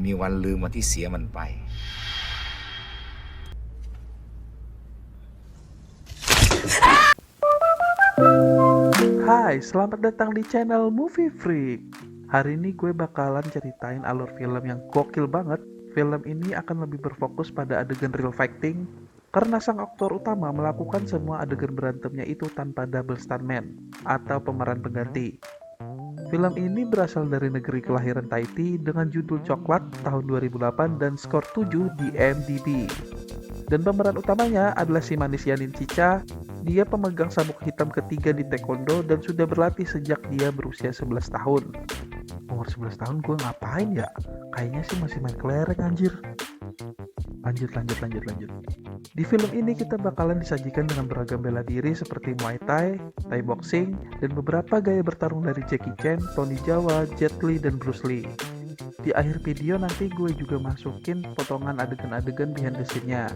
มีวันลืมวันที่เสียมันไป Hai, selamat datang di channel Movie Freak. Hari ini gue bakalan ceritain alur film yang gokil banget. Film ini akan lebih berfokus pada adegan real fighting, karena sang aktor utama melakukan semua adegan berantemnya itu tanpa double stuntman atau pemeran pengganti. Film ini berasal dari negeri kelahiran Tahiti dengan judul Coklat tahun 2008 dan skor 7 di IMDb. Dan pemeran utamanya adalah si manis Yanin Cica. Dia pemegang sabuk hitam ketiga di taekwondo dan sudah berlatih sejak dia berusia 11 tahun. Umur 11 tahun gue ngapain ya? Kayaknya sih masih main kelereng anjir. Lanjut. Di film ini kita bakalan disajikan dengan beragam bela diri seperti Muay Thai, Thai boxing, dan beberapa gaya bertarung dari Jackie Chan, Tony Jaa, Jet Li, dan Bruce Lee. Di akhir video nanti gue juga masukin potongan adegan-adegan behind the scene-nya.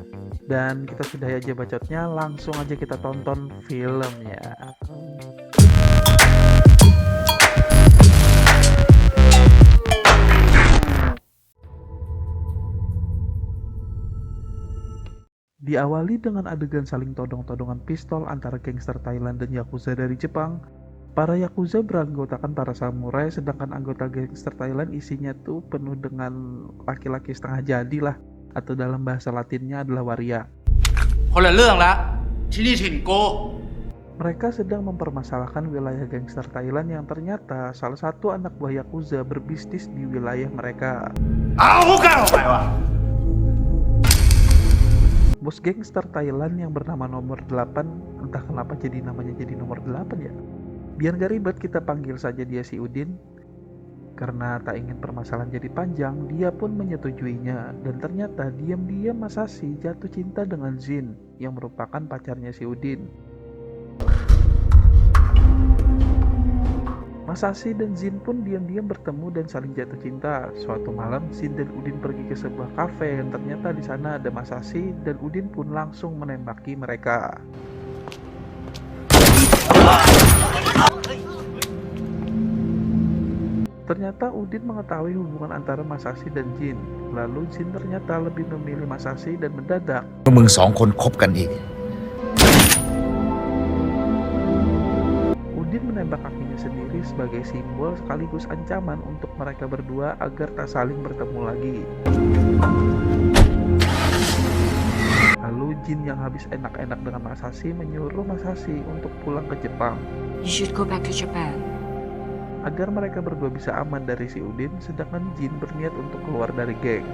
Dan kita sudahi aja bacotnya, langsung aja kita tonton filmnya. Diawali dengan adegan saling todong-todongan pistol antara gangster Thailand dan Yakuza dari Jepang. Para Yakuza beranggotakan para samurai, sedangkan anggota gangster Thailand isinya tuh penuh dengan laki-laki setengah jadi lah, atau dalam bahasa latinnya adalah waria. Mereka sedang mempermasalahkan wilayah gangster Thailand yang ternyata salah satu anak buah Yakuza berbisnis di wilayah mereka. Bos gangster Thailand yang bernama nomor 8, entah kenapa namanya jadi nomor 8 ya. Biar gak ribet kita panggil saja dia si Udin. Karena tak ingin permasalahan jadi panjang, dia pun menyetujuinya. Dan ternyata diam-diam Masashi jatuh cinta dengan Jin yang merupakan pacarnya si Udin. Masashi dan Jin pun diam-diam bertemu dan saling jatuh cinta. Suatu malam, Jin dan Udin pergi ke sebuah kafe yang ternyata di sana ada Masashi, dan Udin pun langsung menembaki mereka. Ternyata Udin mengetahui hubungan antara Masashi dan Jin. Lalu Jin ternyata lebih memilih Masashi dan mendadak มึงสองคนคบกันอีก Udin menembak kakinya sendiri sebagai simbol sekaligus ancaman untuk mereka berdua agar tak saling bertemu lagi. Lalu Jin yang habis enak-enak dengan Masashi menyuruh Masashi untuk pulang ke Jepang. You should go back to Japan. Agar mereka berdua bisa aman dari si Udin, sedangkan Jin berniat untuk keluar dari geng.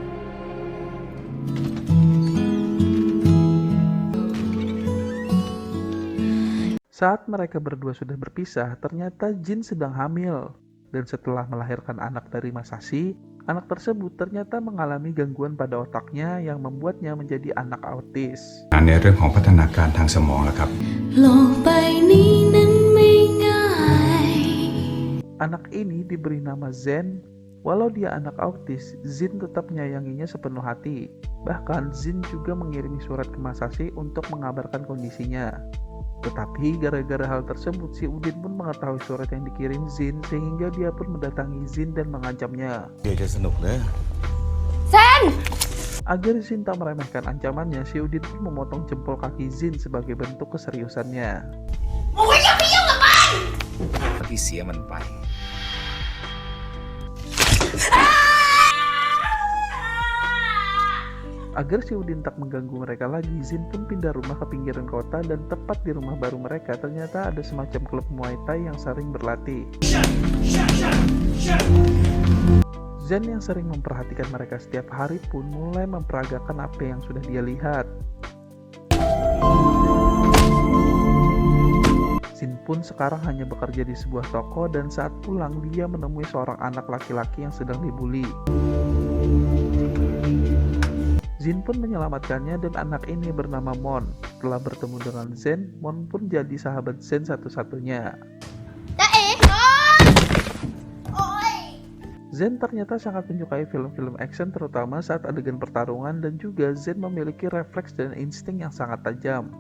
Saat mereka berdua sudah berpisah, ternyata Jin sedang hamil. Dan setelah melahirkan anak dari Masashi, anak tersebut ternyata mengalami gangguan pada otaknya yang membuatnya menjadi anak autis. ในเรื่องของพัฒนาการทางสมองล่ะครับ Anak ini diberi nama Zen. Walau dia anak autis, Jin tetap menyayanginya sepenuh hati. Bahkan Jin juga mengirimi surat ke Masashi untuk mengabarkan kondisinya. Tetapi gara-gara hal tersebut, si Udin pun mengetahui surat yang dikirim Jin, sehingga dia pun mendatangi Jin dan mengancamnya. Sen! Agar Jin tak meremehkan ancamannya, si Udin pun memotong jempol kaki Jin sebagai bentuk keseriusannya. ที่เสียมันไป Agar si Udin tak mengganggu mereka lagi, Jin pun pindah rumah ke pinggiran kota, dan tepat di rumah baru mereka ternyata ada semacam klub Muay Thai yang sering berlatih. Zen yang sering memperhatikan mereka setiap hari pun mulai memperagakan apa yang sudah dia lihat. Jin pun sekarang hanya bekerja di sebuah toko, dan saat pulang dia menemui seorang anak laki-laki yang sedang dibully. Jin pun menyelamatkannya dan anak ini bernama Mon. Setelah bertemu dengan Zen, Mon pun jadi sahabat Zen satu-satunya. Zen ternyata sangat menyukai film-film action, terutama saat adegan pertarungan, dan juga Zen memiliki refleks dan insting yang sangat tajam.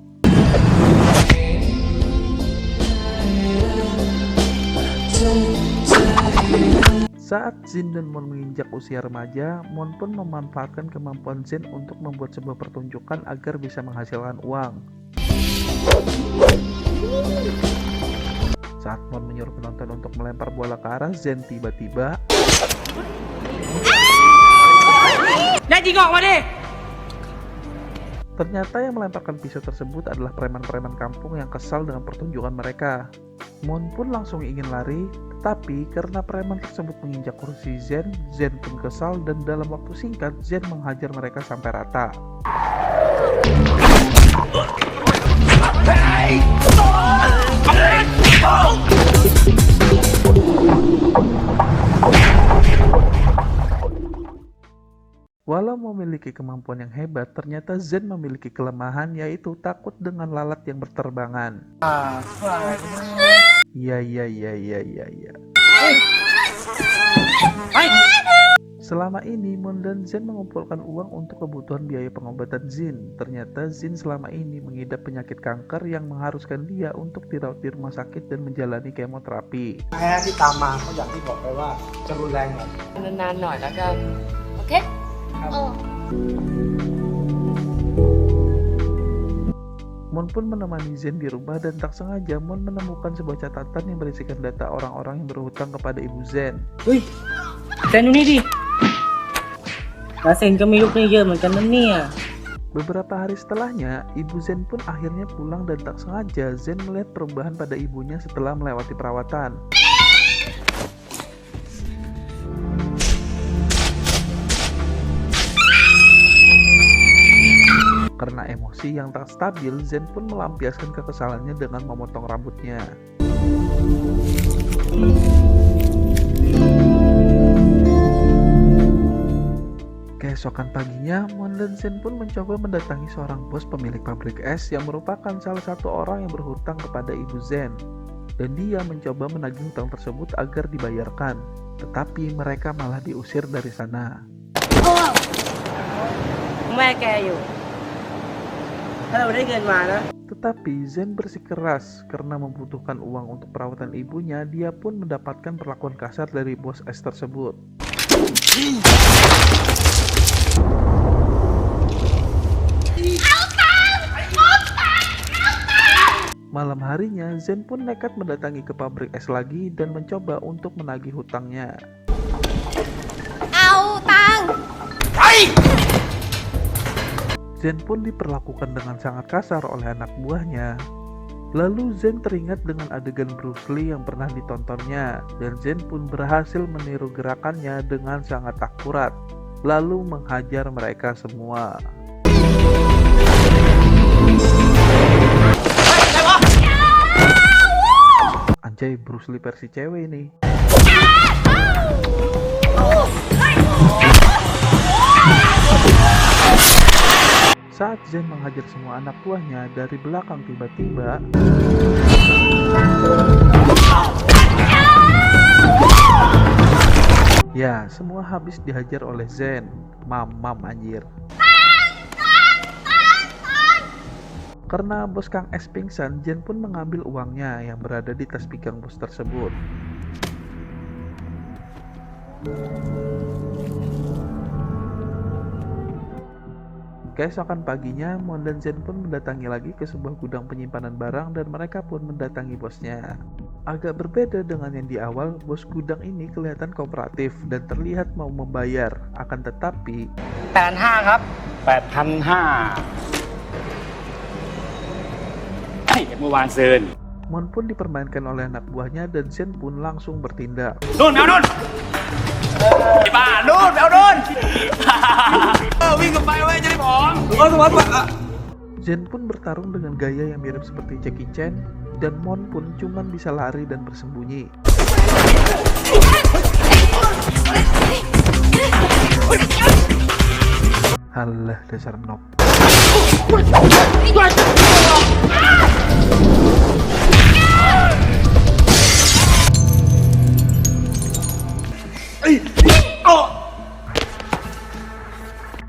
Saat Jin dan Mon menginjak usia remaja, Mon pun memanfaatkan kemampuan Jin untuk membuat sebuah pertunjukan agar bisa menghasilkan uang. Saat Mon menyuruh penonton untuk melempar bola ke arah Zen, tiba-tiba ternyata yang melemparkan pisau tersebut adalah preman-preman kampung yang kesal dengan pertunjukan mereka. Mon pun langsung ingin lari, tetapi karena preman tersebut menginjak kursi Zen, Zen pun kesal dan dalam waktu singkat Zen menghajar mereka sampai rata. Walau memiliki kemampuan yang hebat, ternyata Zen memiliki kelemahan yaitu takut dengan lalat yang berterbangan. Iya. Selama ini, Mon dan Zen mengumpulkan uang untuk kebutuhan biaya pengobatan Jin. Ternyata Jin selama ini mengidap penyakit kanker yang mengharuskan dia untuk dirawat di rumah sakit dan menjalani kemoterapi. แพ้ที่ตามมาก็อย่างที่บอกไปว่าจะรุนแรงหน่อย นานๆหน่อยแล้วกัน โอเค Mon pun menemani Zen di rumah dan tak sengaja Mon menemukan sebuah catatan yang berisikan data orang-orang yang berhutang kepada ibu Zen. เฮ้ยเซ็นดูนี่ดิลายเซ็นก็มีลูกหนี้เยอะเหมือนกันนะเนี่ย Beberapa hari setelahnya, ibu Zen pun akhirnya pulang dan tak sengaja Zen melihat perubahan pada ibunya setelah melewati perawatan. Karena emosi yang tak stabil, Zen pun melampiaskan kekesalannya dengan memotong rambutnya. Keesokan paginya, Mon dan Zen pun mencoba mendatangi seorang bos pemilik pabrik es yang merupakan salah satu orang yang berhutang kepada ibu Zen. Dan dia mencoba menagih hutang tersebut agar dibayarkan, tetapi mereka malah diusir dari sana. แม่แกอยู่ ถ้าเราได้เงินมานะ Tetapi Zen bersikeras karena membutuhkan uang untuk perawatan ibunya, dia pun mendapatkan perlakuan kasar dari bos es tersebut. Malam harinya, Zen pun nekat mendatangi ke pabrik es lagi dan mencoba untuk menagih hutangnya. Zen pun diperlakukan dengan sangat kasar oleh anak buahnya. Lalu Zen teringat dengan adegan Bruce Lee yang pernah ditontonnya, dan Zen pun berhasil meniru gerakannya dengan sangat akurat, lalu menghajar mereka semua. Anjay, Bruce Lee versi cewek ini. Saat Zen menghajar semua anak buahnya, dari belakang tiba-tiba ya, semua habis dihajar oleh Zen. Mamam anjir. Karena bos Kang Es pingsan, Zen pun mengambil uangnya yang berada di tas pinggang bos tersebut. Keesokan paginya, Mon dan Zen pun mendatangi lagi ke sebuah gudang penyimpanan barang dan mereka pun mendatangi bosnya. Agak berbeda dengan yang di awal, bos gudang ini kelihatan kooperatif dan terlihat mau membayar. Akan tetapi, 8,500 ครับ 8,500ไอ้เมื่อวานซืน Mon pun dipermainkan oleh anak buahnya dan Zen pun langsung bertindak. นู่นเอานู่นไอ้บ้านู่นเอานู่น วิ่งกันไปเว้ยจะได้ผอม Zen pun bertarung dengan gaya yang mirip seperti Jackie Chan, dan Mon pun cuman bisa lari dan bersembunyi. Halah, dasar noob.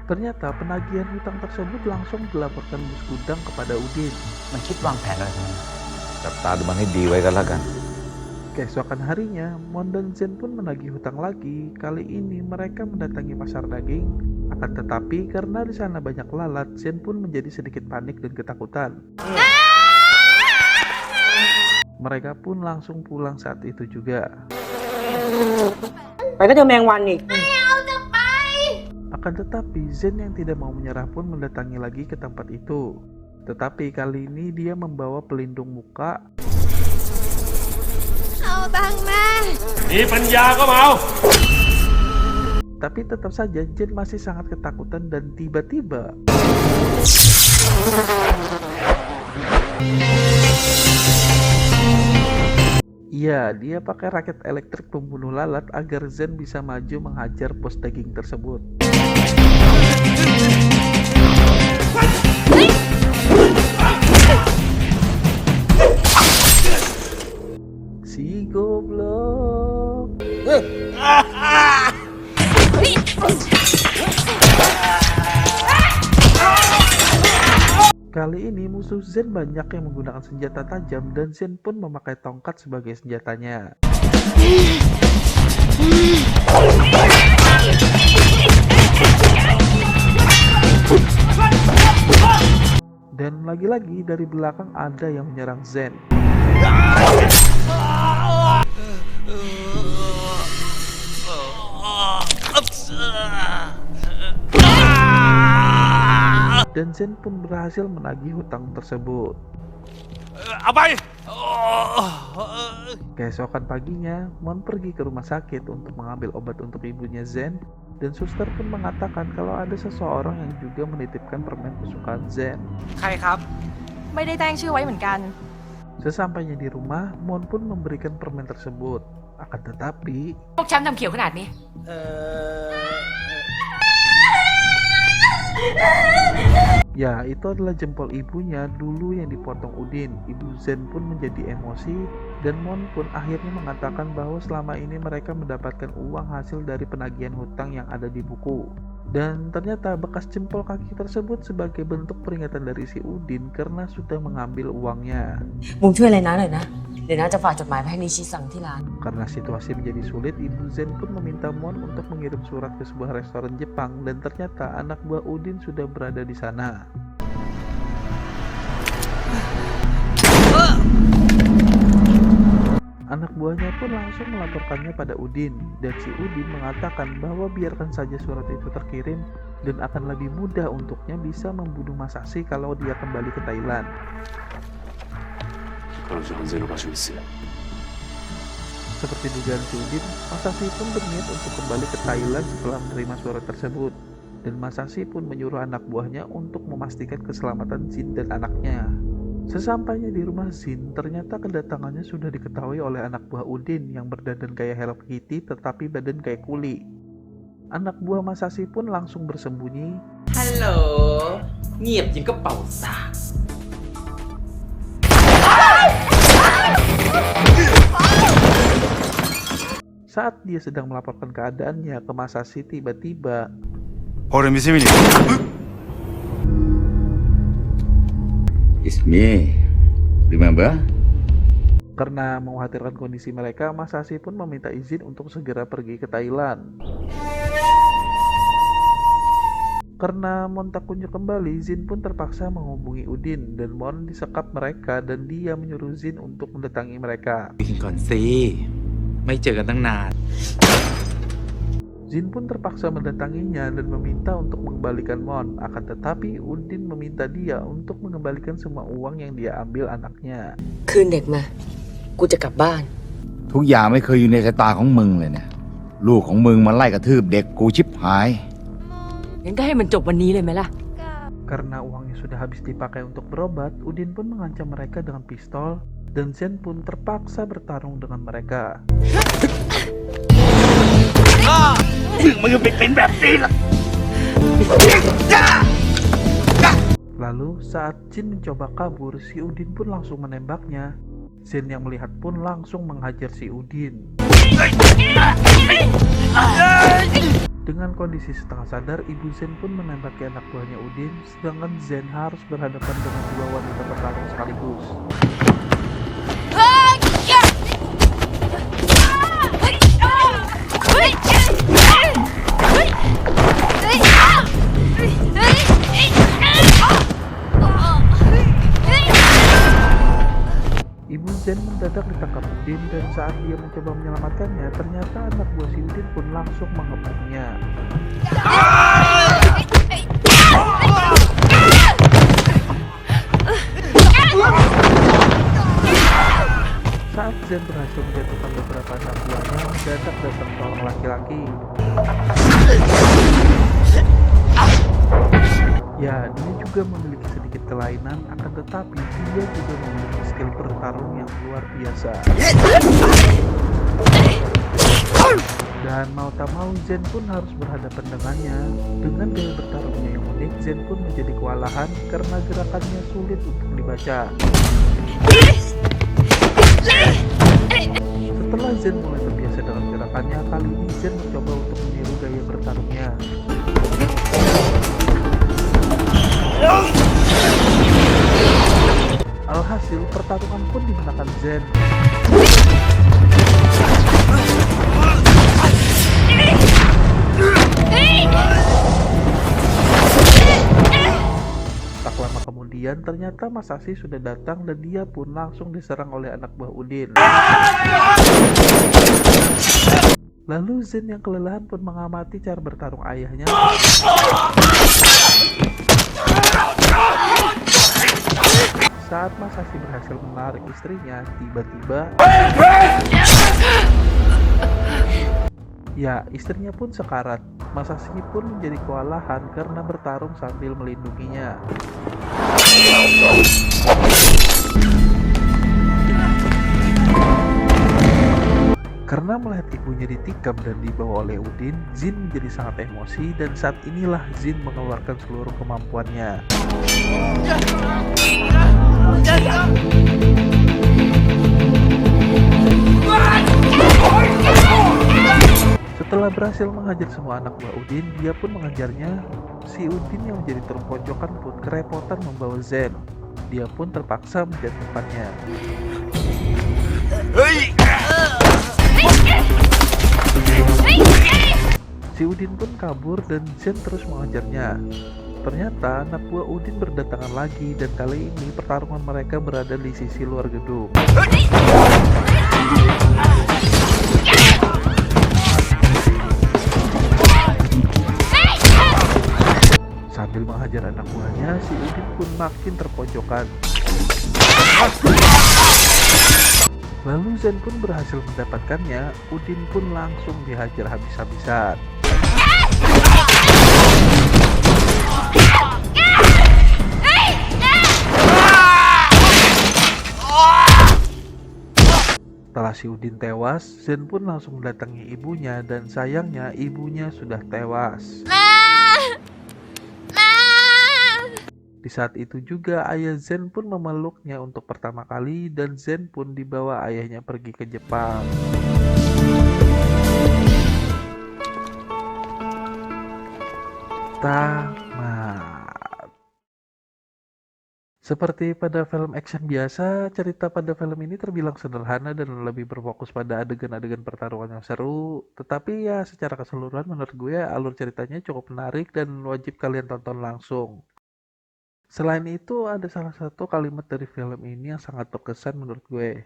Ternyata penagihan hutang tersebut langsung dilaporkan bos gudang kepada Udin. มันคิดวางแผนอะไรกัน จับตาดูมันให้ดีไว้กันแล้วกัน Keesokan harinya, Mon dan Zen pun menagih hutang lagi. Kali ini mereka mendatangi pasar daging. Akan tetapi karena di sana banyak lalat, Zen pun menjadi sedikit panik dan ketakutan. Mereka pun langsung pulang saat itu juga. ไปก็เจอแมงวันอีก Akan tetapi Zen yang tidak mau menyerah pun mendatangi lagi ke tempat itu. Tetapi kali ini dia membawa pelindung muka. เอาตังค์มา มีปัญญาก็มาเอา Tapi tetap saja Zen masih sangat ketakutan dan tiba-tiba iya, dia pakai raket elektrik pembunuh lalat agar Zen bisa maju menghajar bos daging tersebut. Si goblok. Kali ini musuh Zen banyak yang menggunakan senjata tajam dan Zen pun memakai tongkat sebagai senjatanya. Dan lagi-lagi dari belakang ada yang menyerang Zen. Dan Zen pun berhasil menagih hutang tersebut. เอาไป Keesokan paginya, Mon pergi ke rumah sakit untuk mengambil obat untuk ibunya Zen, dan suster pun mengatakan kalau ada seseorang yang juga menitipkan permen kesukaan Zen. ใครครับ ไม่ได้แจ้งชื่อไว้เหมือนกัน Sesampainya di rumah, Mon pun memberikan permen tersebut. Akan tetapi, พวกฉันทำเขียวขนาดนี้ ya itu adalah jempol ibunya dulu yang dipotong Udin. Ibu Zen pun menjadi emosi, dan Mon pun akhirnya mengatakan bahwa selama ini mereka mendapatkan uang hasil dari penagihan hutang yang ada di buku. Dan ternyata bekas jempol kaki tersebut sebagai bentuk peringatan dari si Udin karena sudah mengambil uangnya. มุงช่วยอะไรนะหน่อยนะ เดี๋ยวนะจะฝากจดหมายไปให้นิชิสั่งที่ร้าน Karena situasi menjadi sulit, Ibu Zen pun meminta Mon untuk mengirim surat ke sebuah restoran Jepang, dan ternyata anak buah Udin sudah berada di sana. Anak buahnya pun langsung melaporkannya pada Udin, dan si Udin mengatakan bahwa biarkan saja surat itu terkirim dan akan lebih mudah untuknya bisa membunuh Masashi kalau dia kembali ke Thailand. Seperti dugaan si Udin, Masashi pun berniat untuk kembali ke Thailand setelah menerima surat tersebut, dan Masashi pun menyuruh anak buahnya untuk memastikan keselamatan Jin dan anaknya. Sesampainya di rumah Jin, ternyata kedatangannya sudah diketahui oleh anak buah Udin yang berdandan kayak Hello Kitty tetapi badan kayak kuli. Anak buah Masashi pun langsung bersembunyi. ฮัลโหลเงียบยังกระเป๋าซ่า Saat dia sedang melaporkan keadaannya ke Masashi, tiba-tiba 俺見せみに It's me. Remember? karena mengkhawatirkan kondisi mereka, Masashi pun meminta izin untuk segera pergi ke Thailand. Karena Mon tak kunjung kembali, Jin pun terpaksa menghubungi Udin, dan Mon disekap mereka dan dia menyuruh Jin untuk mendatangi mereka. กินก่อนสิไม่เจอกันตั้งนาน Jin pun terpaksa mendatanginya dan meminta untuk mengembalikan Mon. Akan tetapi Udin meminta dia untuk mengembalikan semua uang yang dia ambil anaknya. คืนเด็กมา กูจะกลับบ้าน ทุกอย่างไม่เคยอยู่ในสายตาของมึงเลยเนี่ย ลูกของมึงมาไล่กระทืบเด็กกูชิบหาย งั้นก็ให้มันจบวันนี้เลยไหมล่ะ Karena uangnya sudah habis dipakai untuk berobat, Udin pun mengancam mereka dengan pistol, dan Zen pun terpaksa bertarung dengan mereka. Lalu saat Jin mencoba kabur, si Udin pun langsung menembaknya. Zen yang melihat pun langsung menghajar si Udin. Dengan kondisi setengah sadar, ibu Zen pun menembaki anak buahnya Udin, sedangkan Zen harus berhadapan dengan dua wanita bertarung sekaligus. Zen mendadak ditangkap Udin dan saat dia mencoba menyelamatkannya, ternyata anak buah si Udin pun langsung mengejarnya. Saat Zen berhasil menjatuhkan beberapa anak buahnya, mendadak datang seorang laki-laki. Ya, dia juga memiliki sedikit kelainan, akan tetapi dia juga memiliki skill bertarung yang luar biasa. Dan mau tak mau Zen pun harus berhadapan dengannya. Dengan gaya bertarungnya yang unik, Zen pun menjadi kewalahan karena gerakannya sulit untuk dibaca. Setelah Zen mulai terbiasa dengan gerakannya, kali ini Zen mencoba untuk meniru gaya bertarungnya. Alhasil, pertarungan pun dimenangkan Zen. Tak lama kemudian, ternyata Masashi sudah datang dan dia pun langsung diserang oleh anak buah Udin. Lalu Zen yang kelelahan pun mengamati cara bertarung ayahnya. Saat Masashi berhasil menarik istrinya, tiba-tiba ya, istrinya pun sekarat. Masashi pun menjadi kewalahan karena bertarung sambil melindunginya. Karena melihat ibunya ditikam dan dibawa oleh Udin, Jin menjadi sangat emosi dan saat inilah Jin mengeluarkan seluruh kemampuannya. Setelah berhasil menghajar semua anak buah Udin, dia pun mengejarnya. Si Udin yang menjadi terpojokan pun kerepotan membawa Zen. Dia pun terpaksa menjatuhkannya. Si Udin pun kabur dan Zen terus mengejarnya. Ternyata anak buah Udin berdatangan lagi dan kali ini pertarungan mereka berada di sisi luar gedung. Sambil menghajar anak buahnya, si Udin pun makin terpojokan. Lalu Zen pun berhasil mendapatkannya. Udin pun langsung dihajar habis-habisan. Setelah si Udin tewas, Zen pun langsung mendatangi ibunya dan sayangnya ibunya sudah tewas. Di saat itu juga ayah Zen pun memeluknya untuk pertama kali dan Zen pun dibawa ayahnya pergi ke Jepang. Tamat. Seperti pada film action biasa, cerita pada film ini terbilang sederhana dan lebih berfokus pada adegan-adegan pertarungan yang seru. Tetapi ya secara keseluruhan menurut gue alur ceritanya cukup menarik dan wajib kalian tonton langsung. Selain itu, ada salah satu kalimat dari film ini yang sangat berkesan menurut gue.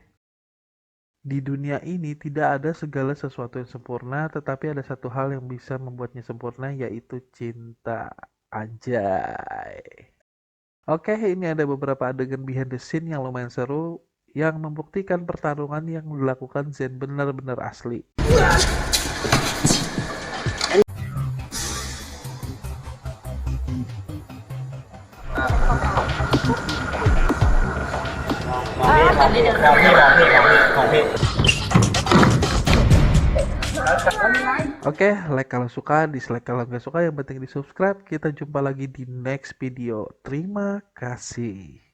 Di dunia ini tidak ada segala sesuatu yang sempurna, tetapi ada satu hal yang bisa membuatnya sempurna, yaitu cinta. Anjay. Oke, ini ada beberapa adegan behind the scene yang lumayan seru, yang membuktikan pertarungan yang dilakukan Zen benar-benar asli. Oke, like kalau suka, dislike kalau nggak suka, yang penting di subscribe. Kita jumpa lagi di next video. Terima kasih.